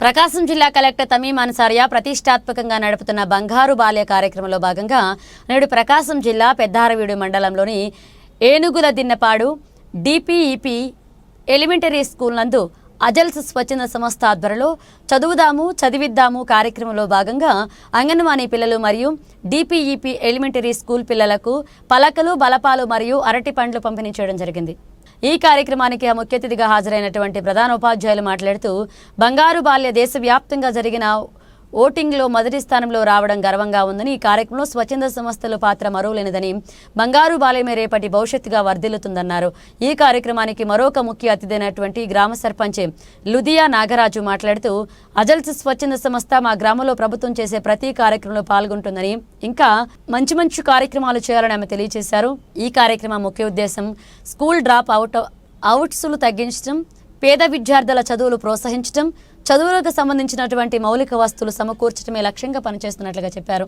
ప్రకాశం జిల్లా కలెక్టర్ తమీమ్ అన్సారియా ప్రతిష్టాత్మకంగా నడుపుతున్న బంగారు బాల్య కార్యక్రమంలో భాగంగా నేడు ప్రకాశం జిల్లా పెద్దారవీడు మండలంలోని ఏనుగుల దిన్నపాడు డిపిఇపి ఎలిమెంటరీ స్కూల్ నందు అజల్స్ స్వచ్ఛంద సంస్థ ఆధ్వర్యంలో చదువుదాము చదివిద్దాము కార్యక్రమంలో భాగంగా అంగన్వాడీ పిల్లలు మరియు డిపిఇపి ఎలిమెంటరీ స్కూల్ పిల్లలకు పలకలు బలపాలు మరియు అరటి పండ్లు పంపిణీ చేయడం జరిగింది। ఈ కార్యక్రమానికి ముఖ్య అతిథిగా హాజరైనటువంటి ప్రధాన ఉపాధ్యాయులు మాట్లాడుతూ బంగారు బాల్య దేశవ్యాప్తంగా జరిగిన ఓటింగ్లో మొదటి స్థానంలో రావడం గర్వంగా ఉందని, ఈ కార్యక్రమంలో స్వచ్ఛంద సంస్థల పాత్ర మరువలేనిదని, బంగారు బాల్యమే రేపటి భవిష్యత్తుగా వర్ధిల్లుతుందన్నారు। ఈ కార్యక్రమానికి మరొక ముఖ్య అతిథి అయినటువంటి గ్రామ సర్పంచ్ లుదియా నాగరాజు మాట్లాడుతూ అజల్స్ స్వచ్ఛంద సంస్థ మా గ్రామంలో ప్రభుత్వం చేసే ప్రతి కార్యక్రమంలో పాల్గొంటుందని, ఇంకా మంచి కార్యక్రమాలు చేయాలని ఆమె తెలియజేశారు। ఈ కార్యక్రమం ముఖ్య ఉద్దేశం స్కూల్ డ్రాప్ అవుట్స్లు తగ్గించడం, పేద విద్యార్థుల చదువులు ప్రోత్సహించడం, చదువులకు సంబంధించినటువంటి మౌలిక వస్తువులు సమకూర్చడమే లక్ష్యంగా పనిచేస్తున్నట్లుగా చెప్పారు।